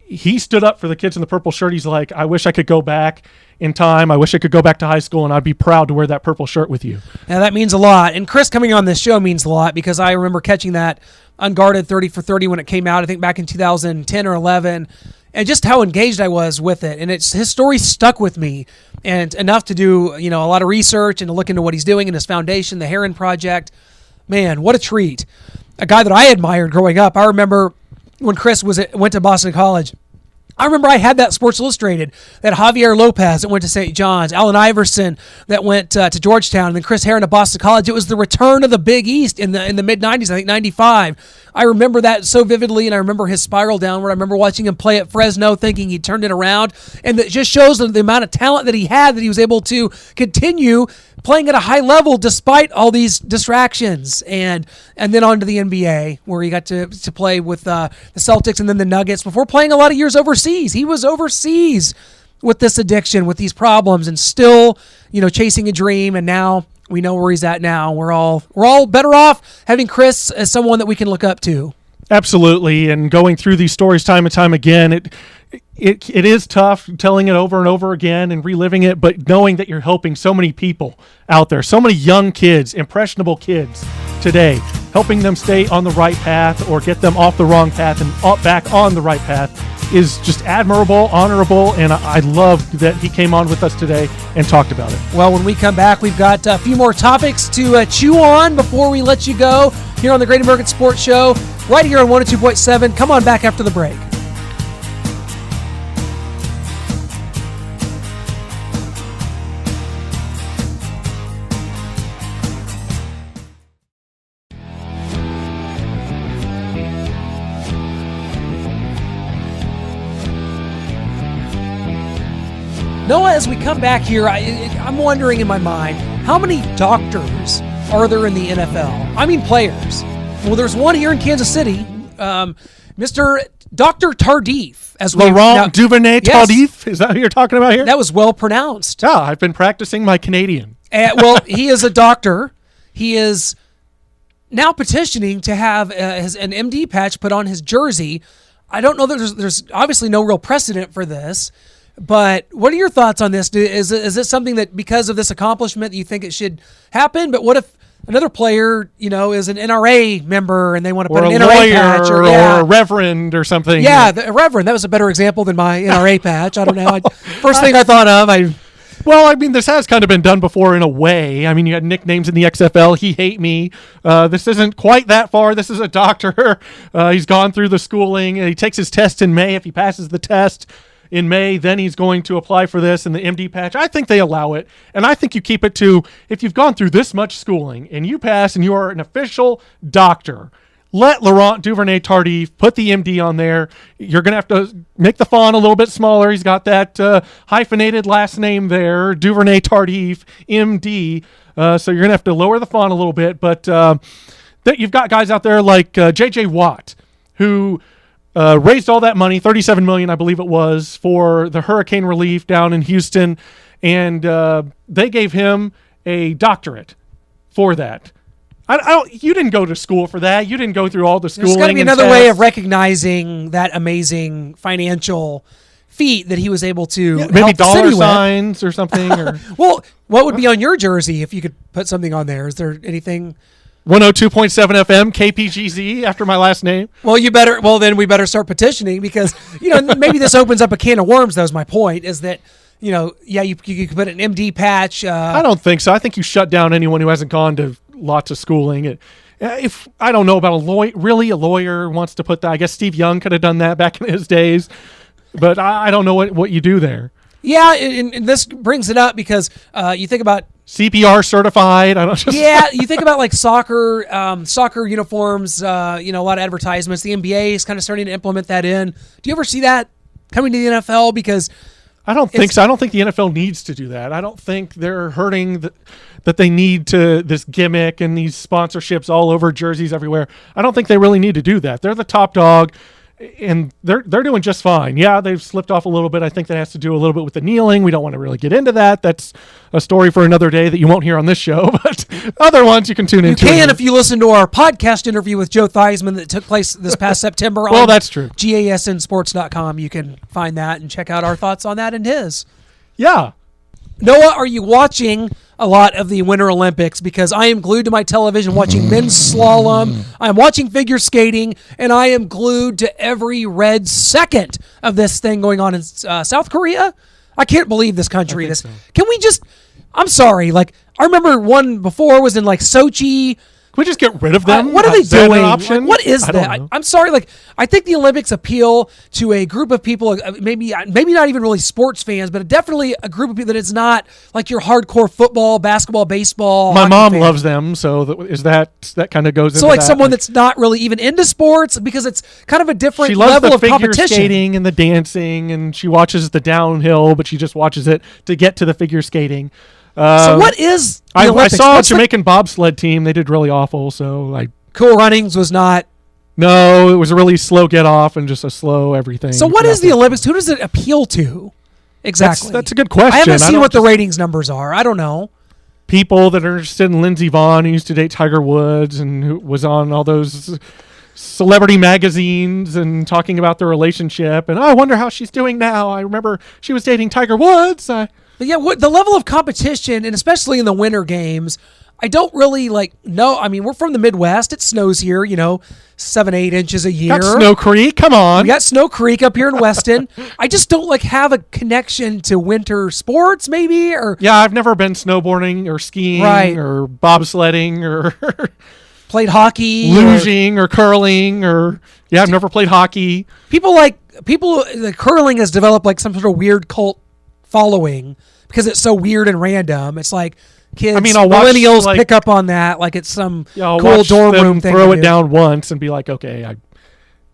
Speaker 3: he stood up for the kids in the purple shirt. He's like, I wish I could go back in time. I wish I could go back to high school, and I'd be proud to wear that purple shirt with you.
Speaker 2: Now, that means a lot. And Chris coming on this show means a lot, because I remember catching that unguarded 30 for 30 when it came out, I think back in 2010 or 11, and just how engaged I was with it. And his story stuck with me, and enough to do a lot of research and to look into what he's doing in his foundation, the Herren Project. Man, what a treat. A guy that I admired growing up. I remember when Chris went to Boston College, I remember I had that Sports Illustrated, that Javier Lopez that went to St. John's, Allen Iverson that went to Georgetown, and then Chris Herren to Boston College. It was the return of the Big East in the mid-'90s, I think 95. I remember that so vividly, and I remember his spiral downward. I remember watching him play at Fresno, thinking he turned it around, and it just shows the amount of talent that he had, that he was able to continue playing at a high level despite all these distractions, and then on to the NBA, where he got to play with the Celtics and then the Nuggets before playing a lot of years overseas. He was overseas with this addiction, with these problems, and still, chasing a dream. And now we know where he's at now. We're all better off having Chris as someone that we can look up to.
Speaker 3: Absolutely. And going through these stories time and time again, it is tough telling it over and over again and reliving it, but knowing that you're helping so many people out there, so many young kids, impressionable kids today, helping them stay on the right path or get them off the wrong path and back on the right path is just admirable, honorable, and I love that he came on with us today and talked about it.
Speaker 2: Well, when we come back, we've got a few more topics to chew on before we let you go here on the Great American Sports Show, right here on 102.7. Come on back after the break. Noah, as we come back here, I'm wondering in my mind, how many doctors are there in the NFL? I mean players. Well, there's one here in Kansas City, Mr. Dr. Tardif.
Speaker 3: Laurent Duvernay-Tardif? Is that who you're talking about here?
Speaker 2: That was well pronounced.
Speaker 3: Yeah, I've been practicing my Canadian.
Speaker 2: Well, he is a doctor. He is now petitioning to have an MD patch put on his jersey. I don't know that there's obviously no real precedent for this. But what are your thoughts on this? Is this something that, because of this accomplishment, you think it should happen? But what if another player, is an NRA member and they want to put an NRA patch?
Speaker 3: Or a reverend or something.
Speaker 2: Yeah, a reverend. That was a better example than my NRA patch. I don't know. First thing I thought of,
Speaker 3: Well, this has kind of been done before in a way. You had nicknames in the XFL. He hate me. This isn't quite that far. This is a doctor. He's gone through the schooling. He takes his test in May. If he passes the test in May, then he's going to apply for this and the MD patch. I think they allow it, and I think you keep it to, if you've gone through this much schooling and you pass and you are an official doctor, let Laurent Duvernay-Tardif put the MD on there. You're going to have to make the font a little bit smaller. He's got that hyphenated last name there, Duvernay-Tardif, MD. So you're going to have to lower the font a little bit, but that you've got guys out there like J.J. Watt, who raised all that money, $37 million, I believe it was, for the hurricane relief down in Houston, and they gave him a doctorate for that. You didn't go to school for that. You didn't go through all the schooling.
Speaker 2: There's got to be another way of recognizing that amazing financial feat that he was able to
Speaker 3: maybe dollar signs or something. Or
Speaker 2: well, what would be on your jersey if you could put something on there? Is there anything?
Speaker 3: 102.7 FM, KPGZ, after my last name.
Speaker 2: Well, then we better start petitioning, because, maybe this opens up a can of worms. That was my point, is that, you could put an MD patch.
Speaker 3: I don't think so. I think you shut down anyone who hasn't gone to lots of schooling. If I don't know about a lawyer wants to put that. I guess Steve Young could have done that back in his days, but I don't know what you do there.
Speaker 2: Yeah, and this brings it up because you think about
Speaker 3: CPR certified.
Speaker 2: You think about like soccer uniforms. A lot of advertisements. The NBA is kind of starting to implement that in. Do you ever see that coming to the NFL? Because
Speaker 3: I don't think so. I don't think the NFL needs to do that. I don't think they're hurting that they need to this gimmick and these sponsorships all over jerseys everywhere. I don't think they really need to do that. They're the top dog, and they're doing just fine. Yeah, they've slipped off a little bit. I think that has to do a little bit with the kneeling. We don't want to really get into that. That's a story for another day that you won't hear on this show. But other ones you can tune into.
Speaker 2: You can if you listen to our podcast interview with Joe Theismann that took place this past September.
Speaker 3: Well, that's true.
Speaker 2: GASNsports.com. You can find that and check out our thoughts on that and his.
Speaker 3: Yeah.
Speaker 2: Noah, are you watching a lot of the Winter Olympics? Because I am glued to my television watching men's slalom. I'm watching figure skating, and I am glued to every red second of this thing going on in South Korea. I can't believe this country. Can we just? I'm sorry. Like, I remember one before was in like Sochi.
Speaker 3: Can we just get rid of them?
Speaker 2: What are they doing?
Speaker 3: Option?
Speaker 2: Like, what is that? I'm sorry. Like, I think the Olympics appeal to a group of people, maybe not even really sports fans, but definitely a group of people that is not like your hardcore football, basketball, baseball.
Speaker 3: My mom loves them, so that kind of goes into
Speaker 2: so like
Speaker 3: that.
Speaker 2: Someone that's not really even into sports because it's kind of a different
Speaker 3: she loves
Speaker 2: level
Speaker 3: the
Speaker 2: of
Speaker 3: figure
Speaker 2: competition.
Speaker 3: skating and the dancing, and she watches the downhill, but she just watches it to get to the figure skating.
Speaker 2: So what is the
Speaker 3: I
Speaker 2: Olympics?
Speaker 3: saw a Jamaican bobsled team. They did really awful. So
Speaker 2: Cool Runnings was not.
Speaker 3: No, it was a really slow get off and just a slow everything.
Speaker 2: So what is the Olympics? Who does it appeal to? Exactly.
Speaker 3: That's a good question.
Speaker 2: I haven't seen what the ratings numbers are. I don't know.
Speaker 3: People that are interested in Lindsey Vonn, who used to date Tiger Woods and who was on all those celebrity magazines and talking about their relationship. And I wonder how she's doing now. I remember she was dating Tiger Woods.
Speaker 2: But yeah, the level of competition, and especially in the winter games, I don't really know. I mean, we're from the Midwest. It snows here, 7-8 inches a year.
Speaker 3: Got Snow Creek. Come on.
Speaker 2: We got Snow Creek up here in Weston. I just don't have a connection to winter sports, maybe.
Speaker 3: Yeah, I've never been snowboarding or skiing or bobsledding or
Speaker 2: played hockey,
Speaker 3: luging or curling I've never played hockey.
Speaker 2: The curling has developed like some sort of weird cult following because it's so weird and random. It's like kids, millennials pick up on that like it's some cool dorm room thing.
Speaker 3: Throw it down once and be like, okay,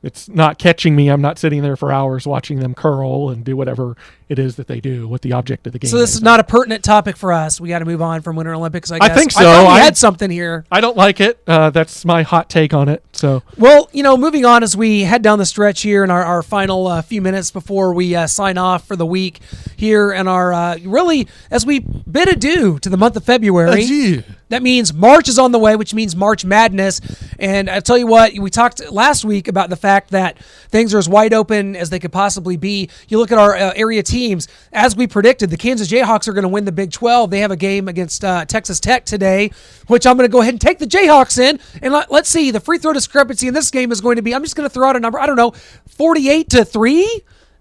Speaker 3: it's not catching me. I'm not sitting there for hours watching them curl and do whatever it is that they do, what the object of the game is.
Speaker 2: So this is not a pertinent topic for us. We got to move on from Winter Olympics, I guess.
Speaker 3: I think so.
Speaker 2: I thought we had something here.
Speaker 3: I don't like it. That's my hot take on it. So,
Speaker 2: well, moving on as we head down the stretch here in our final few minutes before we sign off for the week here and our really as we bid adieu to the month of February.
Speaker 3: Adieu.
Speaker 2: That means March is on the way, which means March Madness. And I tell you what, we talked last week about the fact that things are as wide open as they could possibly be. You look at our area teams. As we predicted, the Kansas Jayhawks are going to win the Big 12. They have a game against Texas Tech today, which I'm going to go ahead and take the Jayhawks in. And let's see, the free throw discrepancy in this game is going to be, I'm just going to throw out a number, 48-3,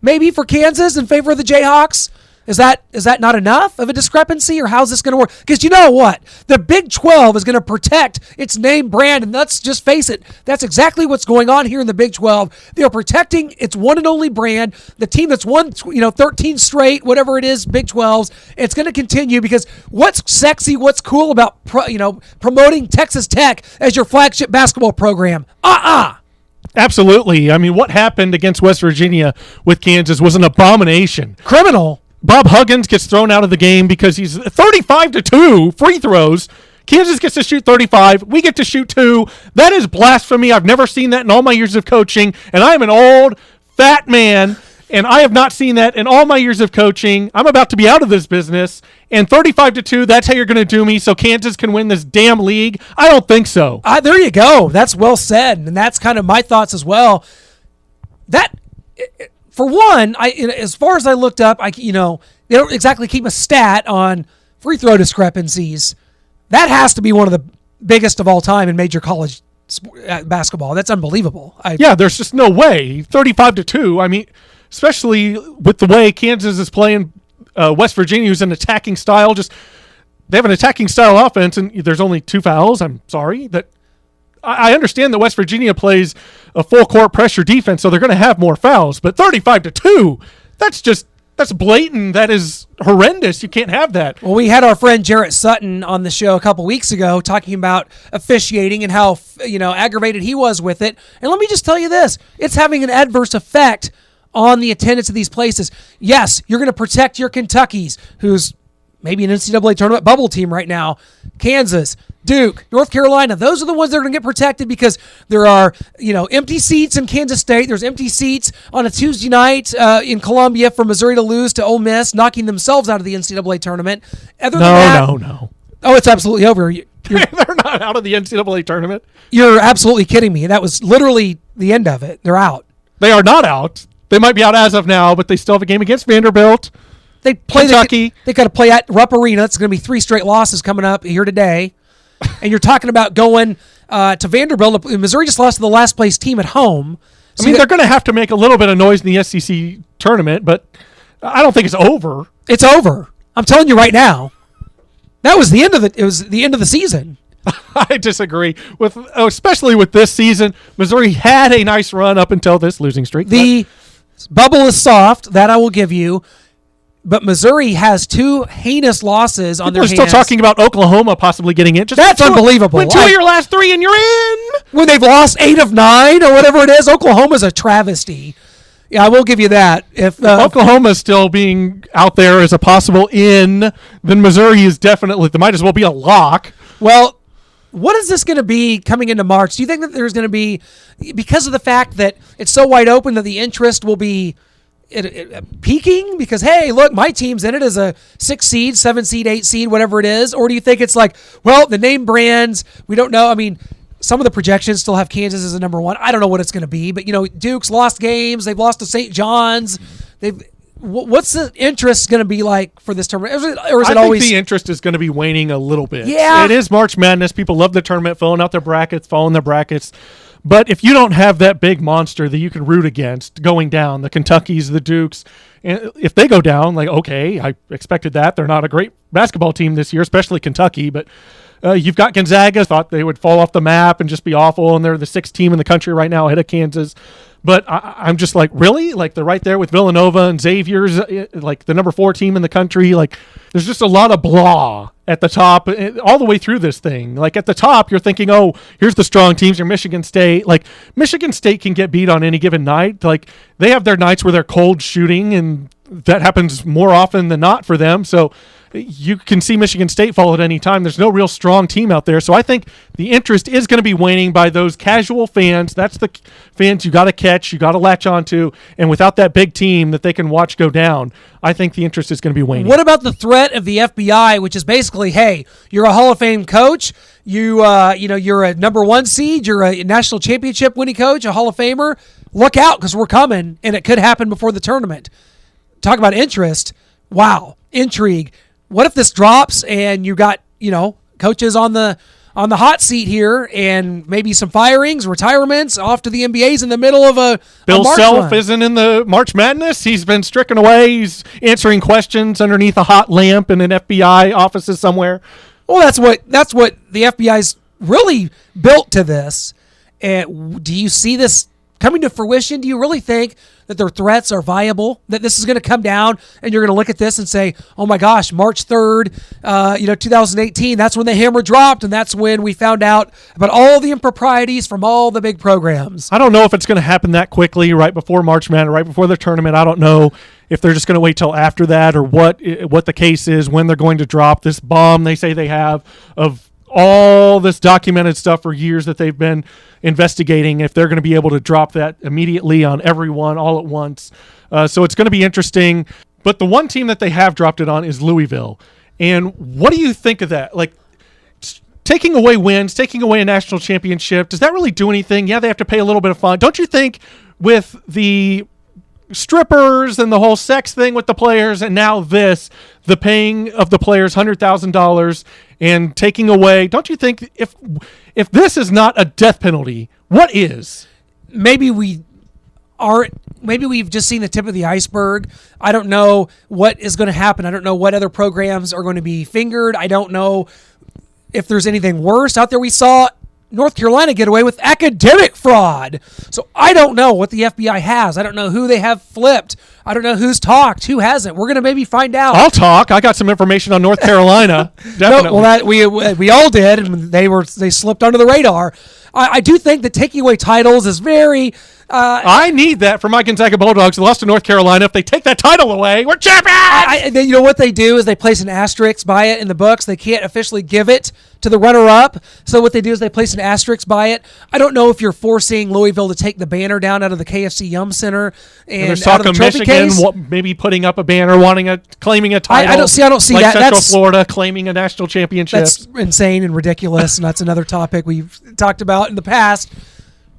Speaker 2: maybe for Kansas in favor of the Jayhawks. Is that not enough of a discrepancy, or how's this going to work? Because you know what? The Big 12 is going to protect its name brand, and let's just face it, that's exactly what's going on here in the Big 12. They're protecting its one and only brand, the team that's won 13 straight, whatever it is, Big 12s. It's going to continue because what's sexy, what's cool about promoting Texas Tech as your flagship basketball program?
Speaker 3: Absolutely. I mean, what happened against West Virginia with Kansas was an abomination.
Speaker 2: Criminal.
Speaker 3: Bob Huggins gets thrown out of the game because he's 35-2 free throws. Kansas gets to shoot 35. We get to shoot 2. That is blasphemy. I've never seen that in all my years of coaching, and I am an old, fat man, and I have not seen that in all my years of coaching. I'm about to be out of this business, and 35-2, that's how you're going to do me so Kansas can win this damn league? I don't think so.
Speaker 2: There you go. That's well said, and that's kind of my thoughts as well. For one, as far as I looked up, they don't exactly keep a stat on free throw discrepancies. That has to be one of the biggest of all time in major college basketball. That's unbelievable.
Speaker 3: There's just no way. 35-2. I mean, especially with the way Kansas is playing West Virginia, who's an attacking style. They have an attacking style offense, and there's only 2 fouls. I'm sorry that. I understand that West Virginia plays a full court pressure defense, so they're going to have more fouls. But 35-2, that's blatant. That is horrendous. You can't have that.
Speaker 2: Well, we had our friend Jarrett Sutton on the show a couple weeks ago talking about officiating and how aggravated he was with it. And let me just tell you this: it's having an adverse effect on the attendance of these places. Yes, you're going to protect your Kentuckys, who's maybe an NCAA tournament bubble team right now, Kansas, Duke, North Carolina. Those are the ones that are going to get protected because there are, empty seats in Kansas State. There's empty seats on a Tuesday night in Columbia for Missouri to lose to Ole Miss, knocking themselves out of the NCAA tournament.
Speaker 3: No.
Speaker 2: Oh, it's absolutely over.
Speaker 3: They're not out of the NCAA tournament.
Speaker 2: You're absolutely kidding me. That was literally the end of it. They're out.
Speaker 3: They are not out. They might be out as of now, but they still have a game against Vanderbilt.
Speaker 2: They play
Speaker 3: Kentucky.
Speaker 2: They got to play at Rupp Arena. It's going to be 3 straight losses coming up here today. And you're talking about going to Vanderbilt. Missouri just lost to the last place team at home. So
Speaker 3: they're going to have to make a little bit of noise in the SEC tournament, but I don't think it's over.
Speaker 2: It's over. I'm telling you right now. That was the end of it. It was the end of the season.
Speaker 3: I disagree especially with this season. Missouri had a nice run up until this losing streak.
Speaker 2: The bubble is soft, that I will give you. But Missouri has 2 heinous losses on their hands.
Speaker 3: We're still talking about Oklahoma possibly getting in.
Speaker 2: That's unbelievable.
Speaker 3: Win 2 of your last 3 and you're in.
Speaker 2: When they've lost 8 of 9 or whatever it is, Oklahoma's a travesty. Yeah, I will give you that. If
Speaker 3: Oklahoma's still being out there as a possible in, then Missouri is definitely, they might as well be a lock.
Speaker 2: Well, what is this going to be coming into March? Do you think that there's going to be, because of the fact that it's so wide open, that the interest will be peaking? Because, hey, look, my team's in it as a 6 seed, 7 seed, 8 seed, whatever it is. Or do you think it's like, well, the name brands, we don't know. I mean, some of the projections still have Kansas as a number 1. I don't know what it's going to be, but Duke's lost games. They've lost to St. John's. What's the interest going to be like for this tournament? Or is it always?
Speaker 3: I think the interest is going to be waning a little bit.
Speaker 2: Yeah,
Speaker 3: it is March Madness. People love the tournament, filling out their brackets, following their brackets. But if you don't have that big monster that you can root against going down, the Kentuckys, the Dukes, and if they go down, like, okay, I expected that. They're not a great basketball team this year, especially Kentucky, but. You've got Gonzaga, thought they would fall off the map and just be awful, and they're the 6th team in the country right now ahead of Kansas. But I'm just like, really? Like, they're right there with Villanova and Xavier's, like the number 4 team in the country. Like, there's just a lot of blah at the top all the way through this thing. Like, at the top, you're thinking, oh, here's the strong teams. You're Michigan State. Like, Michigan State can get beat on any given night. Like, they have their nights where they're cold shooting, and that happens more often than not for them. So you can see Michigan State fall at any time. There's no real strong team out there. So I think the interest is going to be waning by those casual fans. That's the fans you got to catch, you got to latch onto. And without that big team that they can watch go down, I think the interest is going to be waning.
Speaker 2: What about the threat of the FBI, which is basically, hey, you're a Hall of Fame coach. You're a number 1 seed. You're a national championship winning coach, a Hall of Famer. Look out, because we're coming, and it could happen before the tournament. Talk about interest. Wow. Intrigue. What if this drops and you got, coaches on the hot seat here and maybe some firings, retirements, off to the NBA's in the middle of a
Speaker 3: Bill
Speaker 2: March
Speaker 3: Self
Speaker 2: run.
Speaker 3: isn't in the March Madness. He's been stricken away. He's answering questions underneath a hot lamp in an FBI offices somewhere.
Speaker 2: Well, that's what the FBI's really built to this. And do you see this coming to fruition? Do you really think that their threats are viable, that this is going to come down and you're going to look at this and say, oh my gosh, March 3rd, 2018, that's when the hammer dropped, and that's when we found out about all the improprieties from all the big programs?
Speaker 3: I don't know if it's going to happen that quickly, right before March Madness, right before the tournament. I don't know if they're just going to wait till after that, or what the case is, when they're going to drop this bomb they say they have of all this documented stuff for years that they've been investigating, if they're going to be able to drop that immediately on everyone all at once. So it's going to be interesting. But the one team that they have dropped it on is Louisville. And what do you think of that? Like, taking away wins, taking away a national championship, does that really do anything? Yeah, they have to pay a little bit of fine. Don't you think with the strippers and the whole sex thing with the players, and now the paying of the players $100,000 and taking away, don't you think if this is not a death penalty, what is?
Speaker 2: Maybe we've just seen the tip of the iceberg. I don't know what is going to happen. I don't know what other programs are going to be fingered. I don't know if there's anything worse out there. We saw North Carolina get away with academic fraud. So I don't know what the FBI has. I don't know who they have flipped. I don't know who's talked, who hasn't. We're going to maybe find out.
Speaker 3: I'll talk. I got some information on North Carolina. Definitely.
Speaker 2: No, well, we all did, and they slipped under the radar. I do think that taking away titles is very.
Speaker 3: I need that for my Gonzaga Bulldogs. Lost to North Carolina. If they take that title away, we're champions.
Speaker 2: You know what they do is they place an asterisk by it in the books. They can't officially give it to the runner-up. So what they do is they place an asterisk by it. I don't know if you're forcing Louisville to take the banner down out of the KFC Yum Center and
Speaker 3: there's
Speaker 2: out
Speaker 3: talk
Speaker 2: of the
Speaker 3: of
Speaker 2: trophy
Speaker 3: Michigan
Speaker 2: case.
Speaker 3: maybe putting up a banner, claiming a title.
Speaker 2: I don't see
Speaker 3: like
Speaker 2: that.
Speaker 3: Central
Speaker 2: That's
Speaker 3: Florida claiming a national championship.
Speaker 2: That's insane and ridiculous, and that's another topic we've talked about in the past.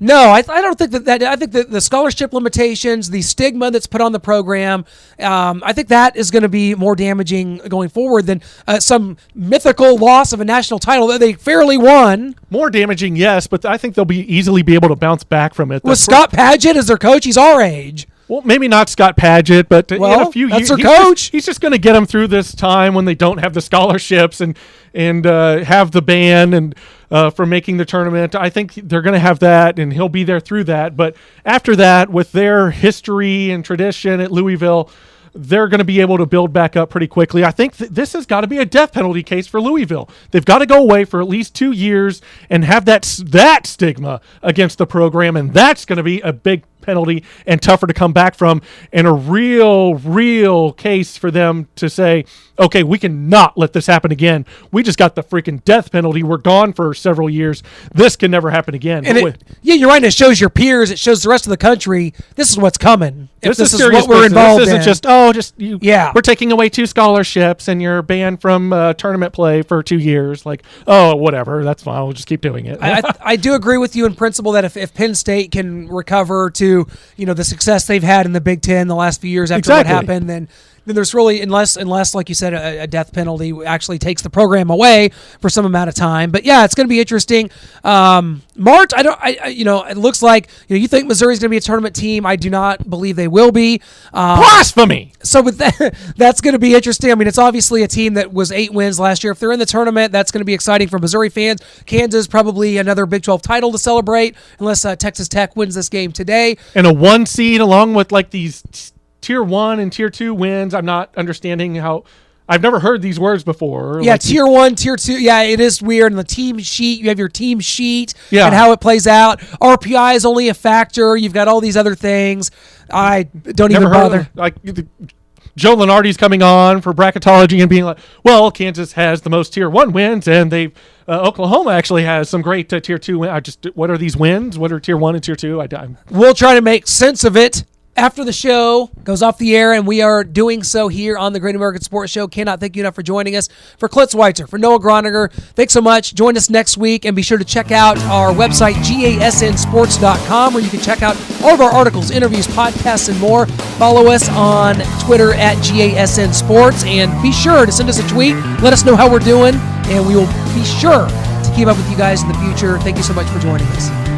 Speaker 2: No, I don't think that. I think that the scholarship limitations, the stigma that's put on the program, I think that is going to be more damaging going forward than some mythical loss of a national title that they fairly won.
Speaker 3: More damaging, yes, but I think they'll easily be able to bounce back from it.
Speaker 2: With Scott Padgett as their coach, he's our age.
Speaker 3: Well, maybe not Scott Padgett, but in a few
Speaker 2: that's
Speaker 3: years,
Speaker 2: their coach.
Speaker 3: He's just going to get them through this time when they don't have the scholarships and have the ban and for making the tournament. I think they're going to have that, and he'll be there through that. But after that, with their history and tradition at Louisville, they're going to be able to build back up pretty quickly. I think this has got to be a death penalty case for Louisville. They've got to go away for at least 2 years and have that stigma against the program, and that's going to be a big penalty and tougher to come back from, and a real case for them to say, okay, we cannot let this happen again. We just got the freaking death penalty. We're gone for several years. This can never happen again.
Speaker 2: And you're right. It shows your peers. It shows the rest of the country. This is what's coming.
Speaker 3: This is
Speaker 2: what we're involved in.
Speaker 3: This isn't just we're taking away 2 scholarships and you're banned from tournament play for 2 years. Like, oh, whatever. That's fine. We'll just keep doing it.
Speaker 2: I do agree with you in principle that if Penn State can recover to the success they've had in the Big Ten the last few years after what happened, then there's really, unless like you said, a death penalty actually takes the program away for some amount of time. But yeah, it's going to be interesting. March, it looks like you think Missouri's going to be a tournament team. I do not believe they will be.
Speaker 3: Blasphemy.
Speaker 2: So with that, that's going to be interesting. I mean, it's obviously a team that was 8 wins last year. If they're in the tournament, that's going to be exciting for Missouri fans. Kansas, probably another Big 12 title to celebrate, unless Texas Tech wins this game today.
Speaker 3: And a 1 seed along with like these Tier 1 and Tier 2 wins. I'm not understanding how. I've never heard these words before.
Speaker 2: Yeah, Tier 1, Tier 2. Yeah, it is weird. And the team sheet, you have your team sheet
Speaker 3: and
Speaker 2: how it plays out. RPI is only a factor. You've got all these other things. I don't even bother.
Speaker 3: Joe Lenardi's coming on for bracketology and being like, well, Kansas has the most Tier 1 wins, and Oklahoma actually has some great Tier 2 wins. What are these wins? What are Tier 1 and Tier 2?
Speaker 2: We'll try to make sense of it after the show goes off the air, and we are doing so here on the Great American Sports Show. Cannot thank you enough for joining us. For Clint Schweitzer, for Noah Groniger, thanks so much. Join us next week, and be sure to check out our website, gasnsports.com, where you can check out all of our articles, interviews, podcasts, and more. Follow us on Twitter at GASN Sports, and be sure to send us a tweet. Let us know how we're doing, and we will be sure to keep up with you guys in the future. Thank you so much for joining us.